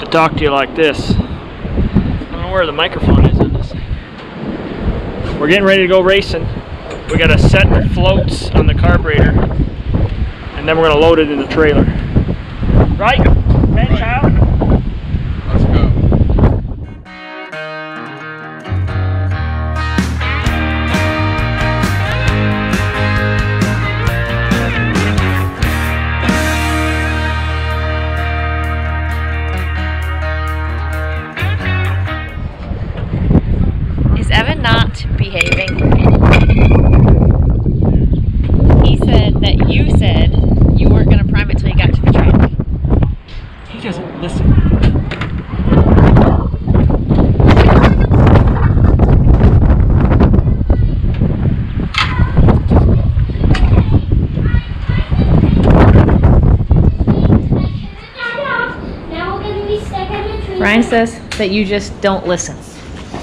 talk to you like this. I don't know where the microphone is on this. We're getting ready to go racing. We got a set of floats on the carburetor, and then we're gonna load it in the trailer. Right? Bench out. Let's go. Is Evan not behaving? He said that you said you weren't going to prime it till you got to the track. He doesn't listen. Ryan says that you just don't listen.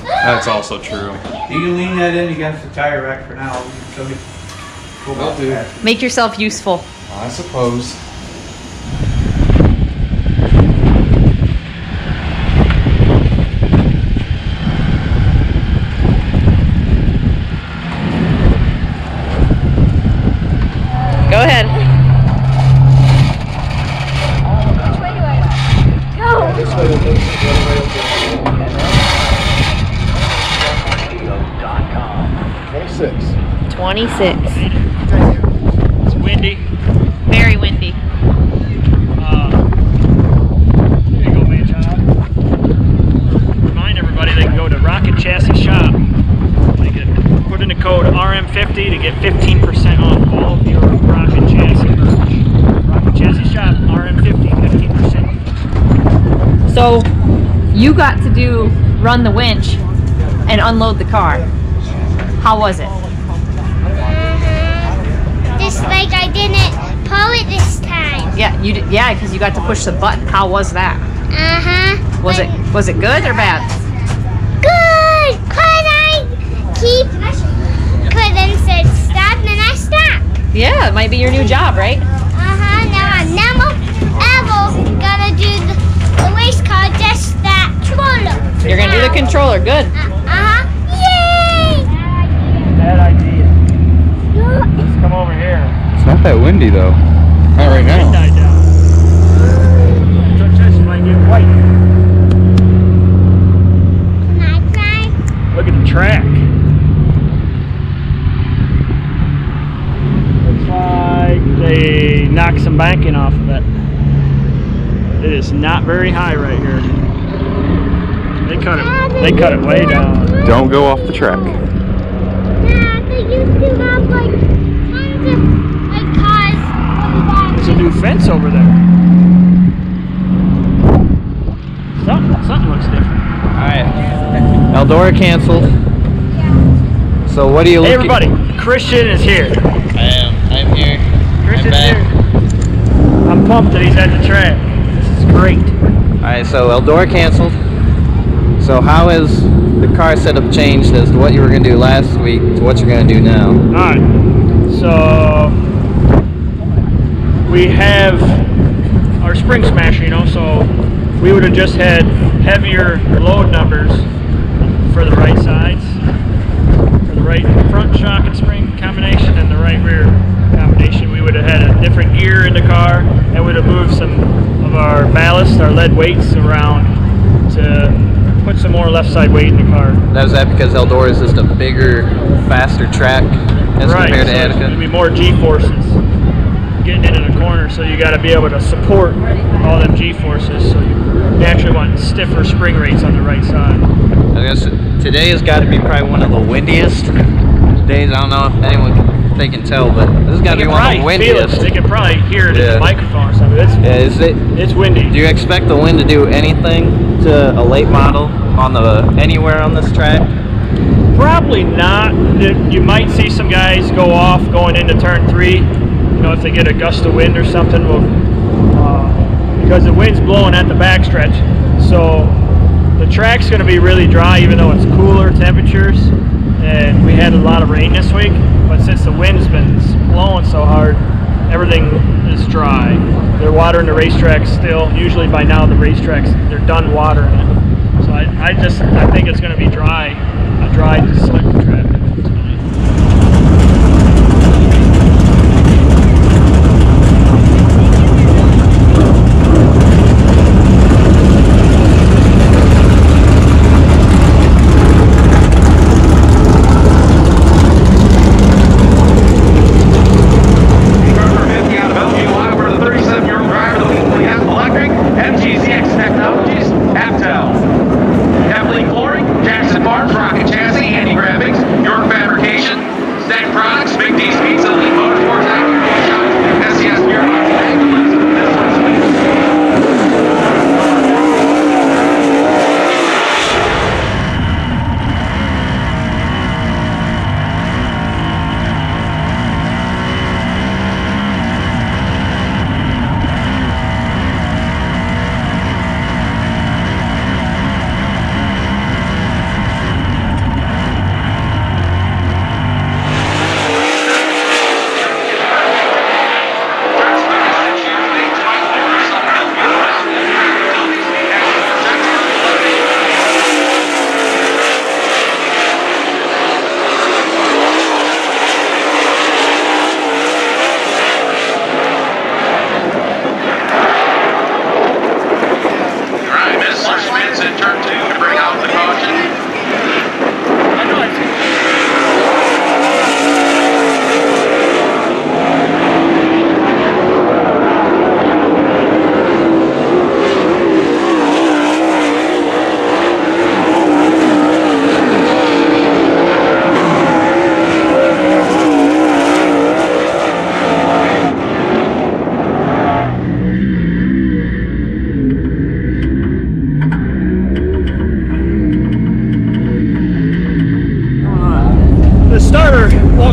That's also true. You can lean that in against the tire rack for now. So Will do. Make yourself useful. I suppose. Go ahead. Go. 26. It's windy. Very windy. There you go, man, child. Remind everybody they can go to Rocket Chassis Shop. They can put in the code RM50 to get 15% off all of your Rocket Chassis merch. Rocket Chassis Shop, RM50, 15%. So you got to run the winch and unload the car. How was it? Just like I didn't pull it this time. Yeah, you did. Yeah, because you got to push the button. How was that? Was it good or bad? Good. Cause I couldn't said stop, and I stopped. Yeah, it might be your new job, right? Now I'm never ever gonna do the race car, just that controller. You're gonna do the controller. Good. Yay! Bad idea. Let's come over here. It's not that windy though. Not right now. Wind died down. Just might get white. Can I try? Look at the track. Looks like they knocked some banking off of it. It is not very high right here. They cut it way down. Don't go off the track. Nah, they used to have like tons of cars on the There's a new fence over there. Something looks different. Alright. Eldora canceled. So what are you Hey looking everybody, Christian is here. I'm here. Christian's here. I'm pumped that he's at the track. This is great. Alright, so Eldora canceled. So how has the car setup changed as to what you were going to do last week to what you're going to do now? Alright, so we have our spring smasher, so we would have just had heavier load numbers for the right sides, for the right front shock and spring combination and the right rear combination. We would have had a different gear in the car and would have moved some of our ballast, our lead weights around to put some more left side weight in the car. That was that because Eldora is just a bigger, faster track as compared to so Attica? there'll be more G-forces getting into the corner, so you got to be able to support all them G-forces, so you naturally want stiffer spring rates on the right side. I guess today has got to be probably one of the windiest days. I don't know if they can tell, but this has got to be one of the windiest. They can probably hear it in the microphone or something. It's windy. Do you expect the wind to do anything to a late model on anywhere on this track? Probably not. You might see some guys go off going into turn 3. If they get a gust of wind or something, because the wind's blowing at the backstretch. So the track's going to be really dry, even though it's cooler temperatures. And we had a lot of rain this week, but since the wind's been blowing so hard, everything is dry. they're watering the racetrack still. Usually by now the racetracks, they're done watering it. So I think it's going to be dry, a dry, slick track tonight.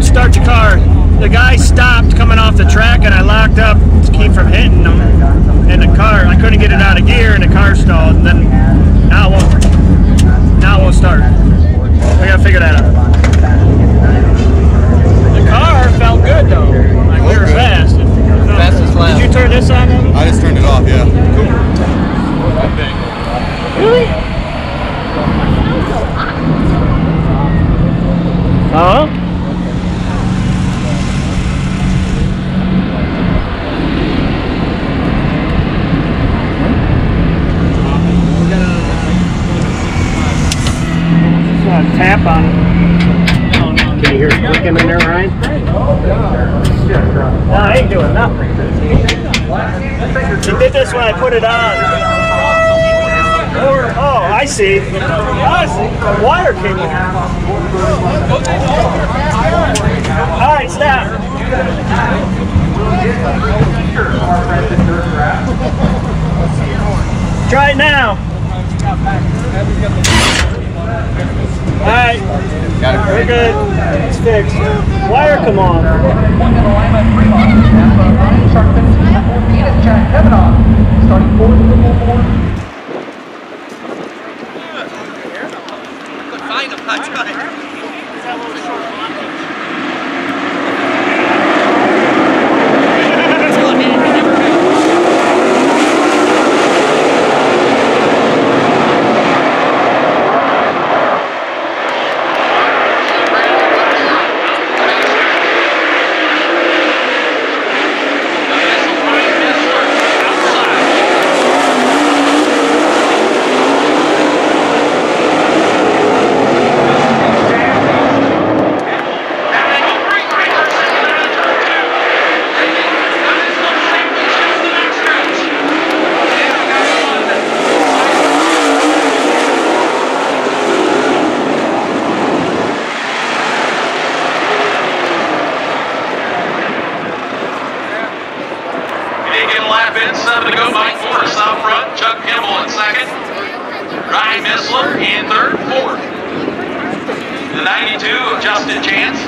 Start your car. The guy stopped coming off the track and I locked up to keep from hitting him. And the car, I couldn't get it out of gear and the car stalled. And then now it won't start. We gotta figure that out. The car felt good though. Like we were fast. Fastest lap. Did you turn this on? I just turned it off, yeah. Cool. Really? Huh? Tap on it. Can you hear it clicking in there, Ryan? No, I ain't doing nothing. He did this when I put it on. Oh, I see. The wire came off. All right, stop. Try it now. Alright, we're good. It's fixed. Wire come on. Find him, I tried. Missler in third, fourth. The 92 of Justin Chance.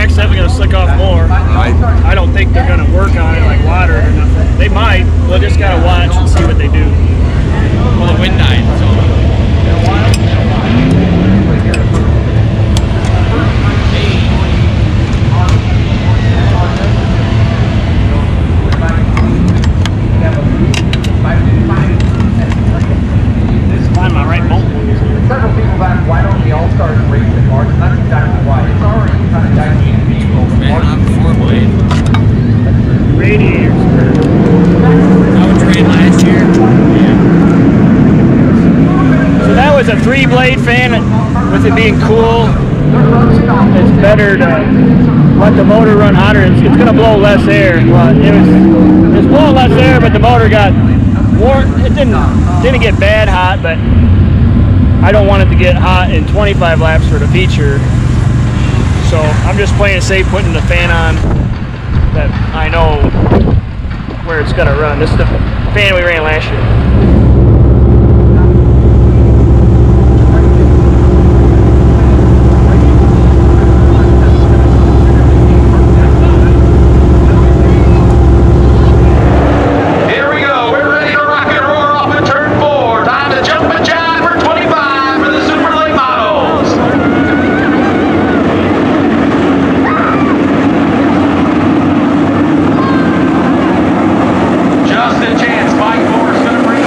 track's definitely going to slick off more. I don't think they're going to work on it like water or nothing. They might. We'll just got to watch and see what they do. Well, the wind died, so. Find my right bolt. Several people back, why don't the All-Stars race in March? And that's exactly why. It's already kind of gigantic people. Radiators. That was ran last year. So that was a 3-blade fan. With it being cool, it's better to let the motor run hotter. It's going to blow less air. Well, it was blowing less air, but the motor got warm. It didn't get bad hot, but I don't want it to get hot in 25 laps for the feature. So I'm just playing it safe, putting the fan on that I know where it's going to run. This is the fan we ran last year. Just a chance, Mike Moore's gonna bring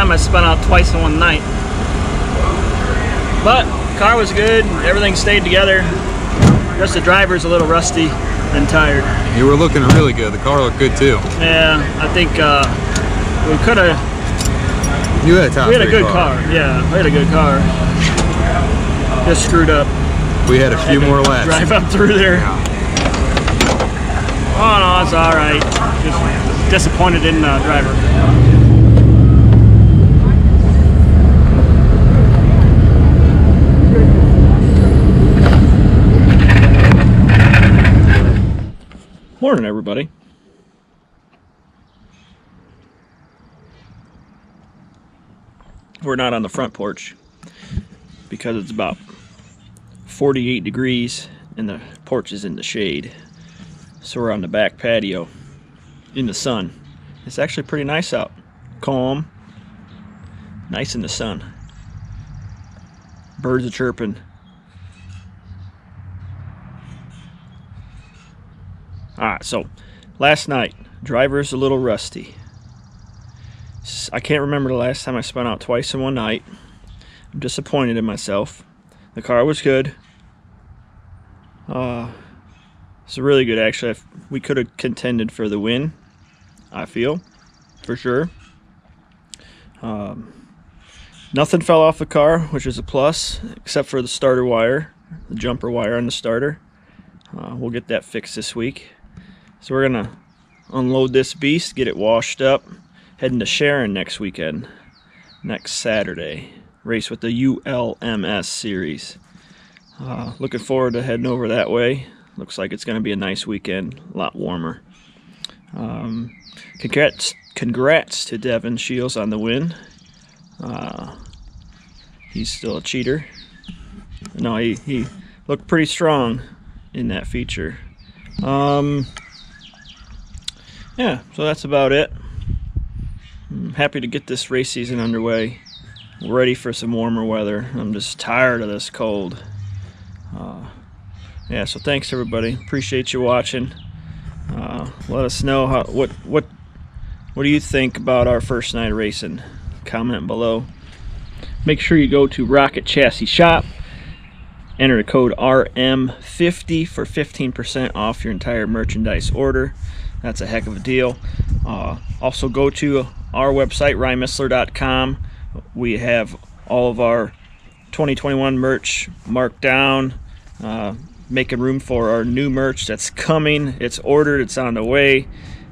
time I spun out twice in one night. But car was good, everything stayed together. Just the driver's a little rusty and tired. You were looking really good. The car looked good too. Yeah, I think we could have. You had a top We had a good car. Yeah, we had a good car. Just screwed up. We had a few more laps. Drive up through there. Yeah. Oh no, it's all right. Just disappointed in the driver. Morning, everybody. We're not on the front porch because it's about 48 degrees and the porch is in the shade. So we're on the back patio in the sun. It's actually pretty nice out. Calm. Nice in the sun. Birds are chirping. Alright, so last night, driver's a little rusty. I can't remember the last time I spun out twice in one night. I'm disappointed in myself. The car was good. It's really good, actually. We could have contended for the win, I feel, for sure. Nothing fell off the car, which is a plus, except for the starter wire, the jumper wire on the starter. We'll get that fixed this week. So we're gonna unload this beast, get it washed up, heading to Sharon next weekend, next Saturday. Race with the ULMS series. Looking forward to heading over that way. Looks like it's gonna be a nice weekend, a lot warmer. Congrats to Devin Shields on the win. He's still a cheater. No, he looked pretty strong in that feature. Yeah, so that's about it. I'm happy to get this race season underway. We're ready for some warmer weather. I'm just tired of this cold. Yeah, so thanks everybody. Appreciate you watching. Let us know what do you think about our first night of racing. Comment below. Make sure you go to Rocket Chassis Shop. Enter the code RM50 for 15% off your entire merchandise order. That's a heck of a deal. Also go to our website, rymissler.com. We have all of our 2021 merch marked down, making room for our new merch that's coming. It's ordered, it's on the way.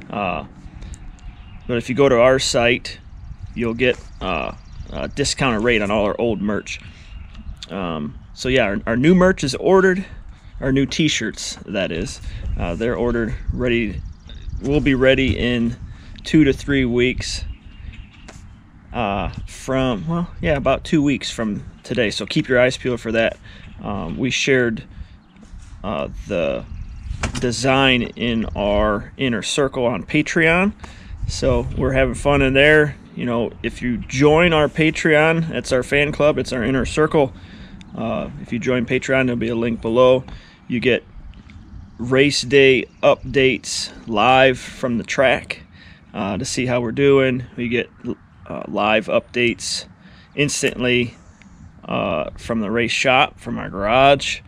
But if you go to our site, you'll get a discounted rate on all our old merch. So yeah, our new merch is ordered. Our new t-shirts, that is. They're ordered, ready. We'll be ready in 2 to 3 weeks from, well, yeah, about 2 weeks from today. So keep your eyes peeled for that. We shared the design in our inner circle on Patreon. So we're having fun in there. You know, if you join our Patreon, it's our fan club, it's our inner circle. If you join Patreon, there'll be a link below. You get race day updates live from the track to see how we're doing. We get live updates instantly from the race shop, from our garage.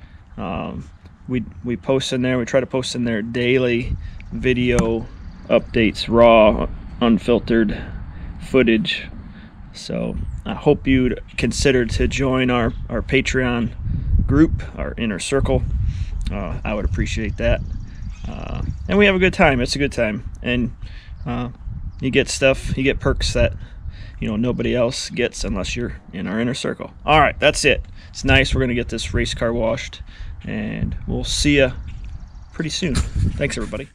We post in there. We try to post in there daily video updates, raw, unfiltered footage. So I hope you'd consider to join our Patreon group, our inner circle. I would appreciate that. And we have a good time. It's a good time. And you get stuff, you get perks that, you know, nobody else gets unless you're in our inner circle. All right, that's it. It's nice. We're going to get this race car washed, and we'll see you pretty soon. Thanks, everybody.